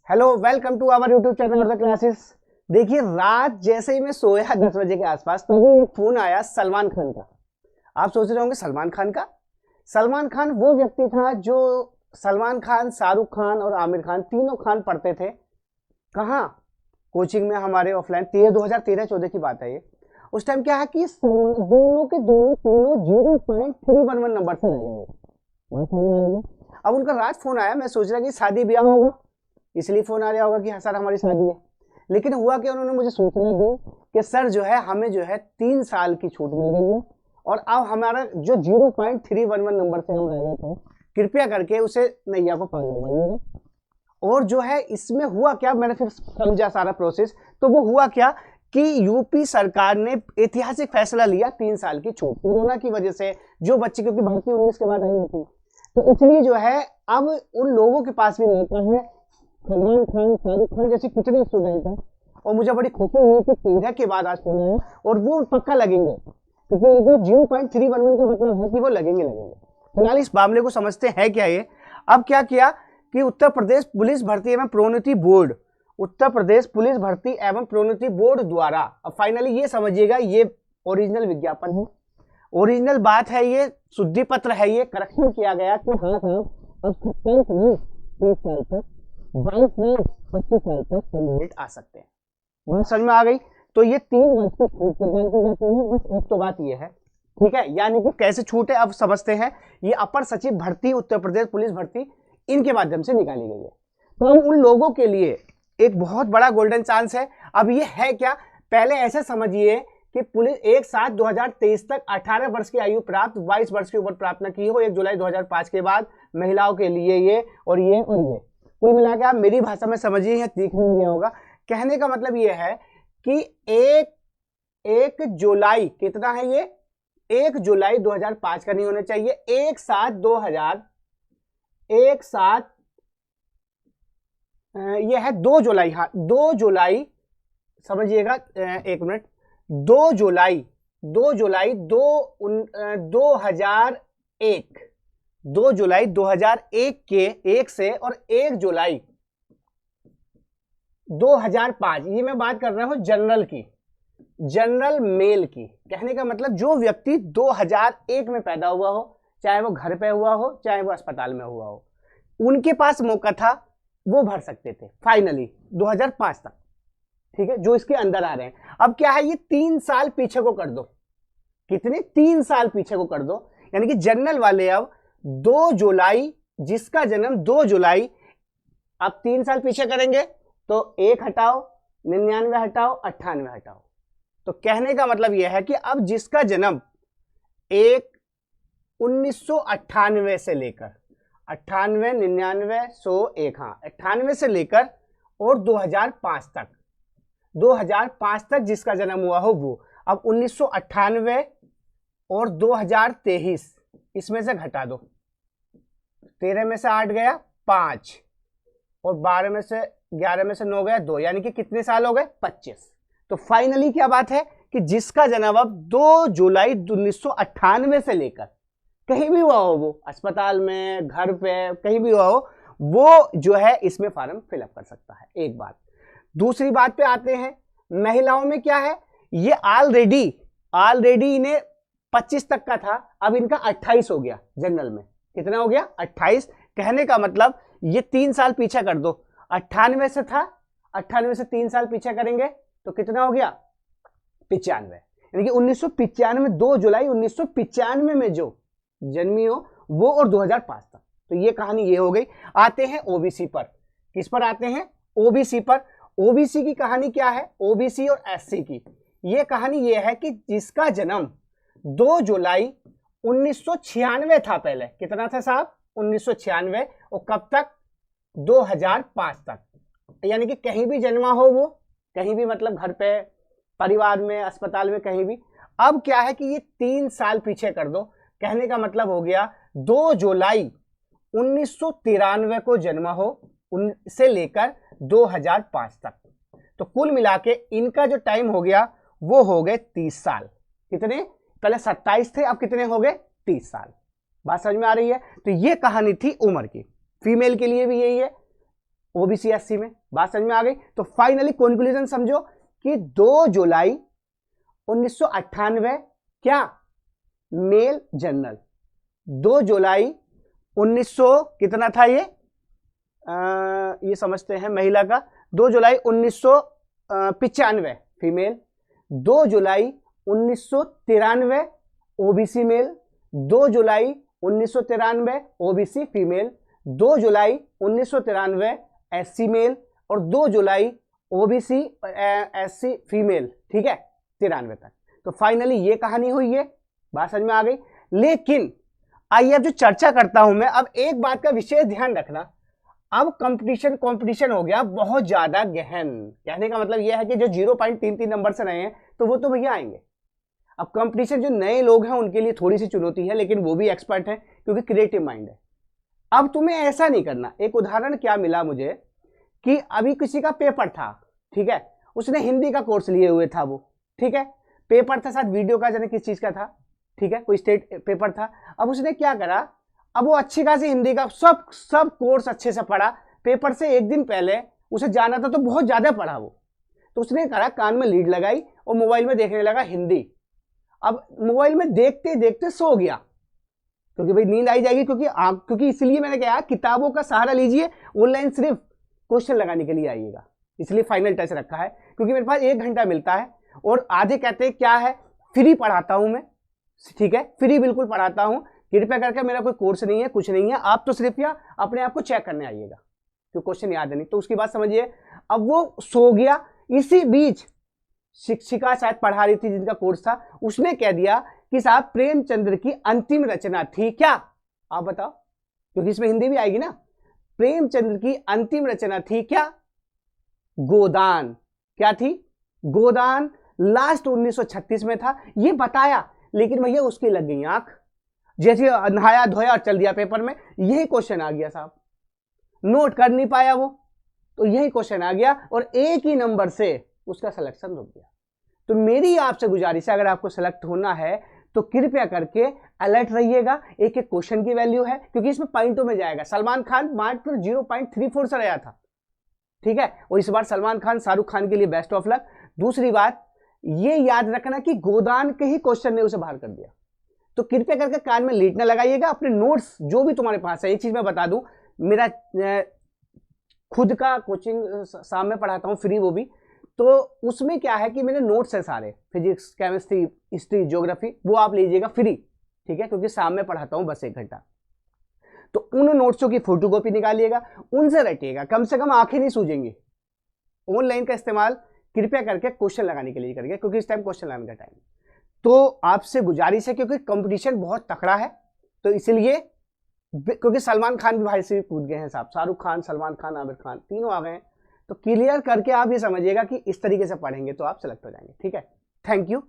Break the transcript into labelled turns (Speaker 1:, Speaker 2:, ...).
Speaker 1: Hello, welcome to our YouTube channel the classes. देखिए, रात जैसे ही मैं सोया 10 बजे के आसपास, तभी एक फोन आया सलमान खान का। आप सोच रहे होंगे सलमान खान का। सलमान खान वो व्यक्ति था जो सलमान खान, शाहरुख खान और आमिर खान तीनों खान पढ़ते थे। कहाँ? कोचिंग में हमारे ऑफलाइन। 2013-14 की बात है ये। उस टाइम क्या है कि दोनों के दोनों तीनों 0.311 नंबर से रहेंगे। अब उनका रात फोन आया, मैं सोच रहा कि शादी ब्याह होगा, इसलिए फोन आ रहा होगा कि हाँ सर हमारी शादी है। लेकिन हुआ कि उन्होंने मुझे सूचना दी कि सर जो है हमें जो है 3 साल की छूट मिल गई है और अब हमारा जो 0.311 नंबर से हम रह गए थे, कृपया करके उसे नैया को पानी लगाइएगा। और जो है इसमें हुआ क्या, मैंने फिर समझा सारा प्रोसेस। तो वो हुआ क्या कि यूपी सरकार ने ऐतिहासिक फैसला लिया 3 साल की छूट, कोरोना की वजह से जो बच्चे, क्योंकि भर्ती 19 के बाद आई थी, तो इसलिए जो है अब उन लोगों के पास भी मौका है। सलमान खान, शाहरुख खान जैसे कितने स्टूडेंट हैं, और मुझे बड़ी खुशी हुई कि 13 के बाद आज फोन आया और वो पक्का लगेंगे, क्योंकि 0.311 का मतलब है कि वो लगेंगे। फिलहाल इस मामले को समझते हैं क्या ये। अब क्या किया कि उत्तर प्रदेश पुलिस भर्ती एवं प्रोन्नति बोर्ड, उत्तर प्रदेश पुलिस भर्ती एवं प्रोन्नति बोर्ड द्वारा, अब फाइनली ये समझिएगा, ये ओरिजिनल विज्ञापन है, ओरिजिनल बात है, ये शुद्धि पत्र है, ये करेक्शन किया गया कि हाँ साहब अब 27 में 30 साल तक, 22 में 25 साल तक कैंडिडेट आ सकते हैं। वह समझ में आ गई। तो ये 3 वर्ष की छूट प्रदान की जाती है। बस एक तो बात ये है, ठीक है, यानी कि कैसे छूट है अब समझते हैं। ये अपर सचिव भर्ती, उत्तर प्रदेश पुलिस भर्ती, इनके माध्यम से निकाली गई है। तो हम उन लोगों के लिए एक बहुत बड़ा गोल्डन चांस है। अब ये है क्या, पहले ऐसे समझिए कि पुलिस 1/7 2023 तक 18 वर्ष की आयु प्राप्त, 22 वर्ष की उम्र प्राप्त न की हो 1 जुलाई 2005 के बाद महिलाओं के लिए ये और ये और ये, कुल मिला के आप मेरी भाषा में समझिए, यह दिखने में होगा। कहने का मतलब ये है कि 1 जुलाई कितना है ये, 1 जुलाई 2005 का नहीं होना चाहिए, 1/7 ये है 2 जुलाई, हाँ 2 जुलाई समझिएगा, 1 मिनट, 2 जुलाई 2001, 2 जुलाई 2001 के 1 से और 1 जुलाई 2005, ये मैं बात कर रहा हूं जनरल की, जनरल मेल की। कहने का मतलब जो व्यक्ति 2001 में पैदा हुआ हो, चाहे वो घर पे हुआ हो चाहे वो अस्पताल में हुआ हो, उनके पास मौका था, वो भर सकते थे फाइनली 2005 तक, ठीक है, जो इसके अंदर आ रहे हैं। अब क्या है, ये 3 साल पीछे को कर दो, कितने, 3 साल पीछे को कर दो, यानी कि जनरल वाले अब 2 जुलाई, जिसका जन्म 2 जुलाई, अब 3 साल पीछे करेंगे तो 1 हटाओ, 99 हटाओ, 98 हटाओ। तो कहने का मतलब यह है कि अब जिसका जन्म 1998 से लेकर 98, 99, 100, 1, हाँ 98 से लेकर और 2005 तक, 2005 तक जिसका जन्म हुआ हो वो अब 1998 और 2023 इसमें से घटा दो, 13 में से 8 गया 5 और 12 में से 11 में से 9 गया 2, यानी कि कितने साल हो गए, 25। तो फाइनली क्या बात है कि जिसका जन्म अब 2 जुलाई 1998 से लेकर कहीं भी हुआ हो, वो अस्पताल में, घर पे, कहीं भी हुआ हो, वो जो है इसमें फॉर्म फिलअप कर सकता है। एक बात। दूसरी बात पे आते हैं, महिलाओं में क्या है, ये ऑलरेडी इन्हें 25 तक का था, अब इनका 28 हो गया जनरल में। कितना हो गया, 28। कहने का मतलब ये 3 साल पीछे कर दो, 98 से था, 98 से 3 साल पीछे करेंगे तो कितना हो गया, 95, यानी कि 1995, 2 जुलाई 1995 में जो जन्मी हो वो और 2005 तक। तो ये कहानी ये हो गई। आते हैं ओबीसी पर। किस पर आते हैं, ओबीसी पर। ओबीसी की कहानी क्या है, ओबीसी और एससी की ये कहानी ये है कि जिसका जन्म 2 जुलाई 1996 था, पहले कितना था साहब, 1996, और कब तक, 2005 तक, यानी कि कहीं भी जन्मा हो वो, कहीं भी मतलब घर पे, परिवार में, अस्पताल में, कहीं भी। अब क्या है कि ये 3 साल पीछे कर दो, कहने का मतलब हो गया 2 जुलाई 1993 को जन्मा हो से लेकर 2005 तक। तो कुल मिला के इनका जो टाइम हो गया वो हो गए 30 साल। कितने, पहले 27 थे, अब कितने हो गए, 30 साल। बात समझ में आ रही है। तो ये कहानी थी उम्र की। फीमेल के लिए भी यही है, ओबीसी एससी में। बात समझ में आ गई? तो फाइनली कंक्लूजन समझो कि 2 जुलाई 1998 क्या मेल जनरल, 2 जुलाई 1900 कितना था ये समझते हैं महिला का, 2 जुलाई 1995 फीमेल, 2 जुलाई 1993 ओबीसी मेल, 2 जुलाई 1993 ओबीसी फीमेल, 2 जुलाई 1993 एससी मेल और 2 जुलाई ओबीसी एससी फीमेल। ठीक है, 93 तक। तो फाइनली ये कहानी हुई है। बात समझ में आ गई? लेकिन आइए अब जो चर्चा करता हूं मैं, अब एक बात का विशेष ध्यान रखना, अब कंपटीशन हो गया बहुत ज्यादा गहन। कहने का मतलब यह है कि जो 0.33 नंबर से रहे हैं तो वो तो भैया आएंगे। अब कंपटीशन जो नए लोग हैं उनके लिए थोड़ी सी चुनौती है, लेकिन वो भी एक्सपर्ट हैं क्योंकि क्रिएटिव माइंड है। अब तुम्हें ऐसा नहीं करना। एक उदाहरण क्या मिला मुझे कि अभी किसी का पेपर था, ठीक है, उसने हिंदी का कोर्स लिए हुए था वो, ठीक है, पेपर था शायद वीडियो का, जाने किस चीज का था, ठीक है, कोई स्टेट पेपर था। अब उसने क्या करा, अब वो अच्छी खासी हिंदी का सब कोर्स अच्छे से पढ़ा, पेपर से एक दिन पहले उसे जाना था तो बहुत ज्यादा पढ़ा वो। तो उसने करा, कान में लीड लगाई और मोबाइल में देखने लगा हिंदी। अब मोबाइल में देखते देखते सो गया, क्योंकि भाई नींद आई जाएगी, क्योंकि इसलिए मैंने कहा किताबों का सहारा लीजिए, ऑनलाइन सिर्फ क्वेश्चन लगाने के लिए आइएगा, इसलिए फाइनल टच रखा है। क्योंकि मेरे पास 1 घंटा मिलता है और आधे कहते हैं क्या है, फ्री पढ़ाता हूं मैं, ठीक है, फ्री बिल्कुल पढ़ाता हूं। कृपया करके मेरा कोई कोर्स नहीं है, कुछ नहीं है, आप तो सिर्फ या अपने आप को चेक करने आइएगा, तो क्वेश्चन याद नहीं। तो उसकी बात समझिए। अब वो सो गया, इसी बीच शिक्षिका शायद पढ़ा रही थी जिनका कोर्स था, उसने कह दिया कि साहब प्रेमचंद्र की अंतिम रचना थी क्या, आप बताओ, क्योंकि इसमें हिंदी भी आएगी ना। प्रेमचंद्र की अंतिम रचना थी क्या, गोदान। क्या थी? गोदान। लास्ट 1936 में था, ये बताया, लेकिन भैया उसकी लग गई आंख, जैसे नहाया धोया और चल दिया पेपर में, यही क्वेश्चन आ गया साहब, नोट कर नहीं पाया वो, तो यही क्वेश्चन आ गया और एक ही नंबर से उसका सिलेक्शन रुक गया। तो मेरी आपसे गुजारिश है, अगर आपको सेलेक्ट होना है तो कृपया करके अलर्ट रहिएगा। एक एक क्वेश्चन की वैल्यू है, क्योंकि इसमें पॉइंटों में जाएगा। सलमान खान मात्र 0.34 से रहा था, ठीक है, और इस बार सलमान खान शाहरुख खान के लिए बेस्ट ऑफ लक। दूसरी बात ये याद रखना कि गोदान के ही क्वेश्चन ने उसे बाहर कर दिया। तो कृपया करके कान में लीड ना लगाइएगा, अपने नोट्स जो भी तुम्हारे पास है। एक चीज मैं बता दूं, मेरा खुद का कोचिंग शाम में पढ़ाता हूं फ्री, वो भी, तो उसमें क्या है कि मेरे नोट्स है सारे, फिजिक्स, केमिस्ट्री, हिस्ट्री, ज्योग्राफी, वो आप लीजिएगा फ्री, ठीक है, क्योंकि शाम में पढ़ाता हूं बस 1 घंटा। तो उन नोट्सों की फोटोकॉपी निकालिएगा, उनसे रटिएगा, कम से कम आंखें नहीं सूजेंगी। ऑनलाइन का इस्तेमाल कृपया करके क्वेश्चन लगाने के लिए करिए, क्योंकि इस टाइम क्वेश्चन लगाने का टाइम। तो आपसे गुजारिश है, क्योंकि कंपटीशन बहुत तकड़ा है, तो इसलिए, क्योंकि सलमान खान भी भाई से कूद गए हैं साहब, शाहरुख खान, सलमान खान, आमिर खान, तीनों आ गए हैं। तो क्लियर करके आप ये समझिएगा कि इस तरीके से पढ़ेंगे तो आप सेलेक्ट हो जाएंगे, ठीक है। Thank you.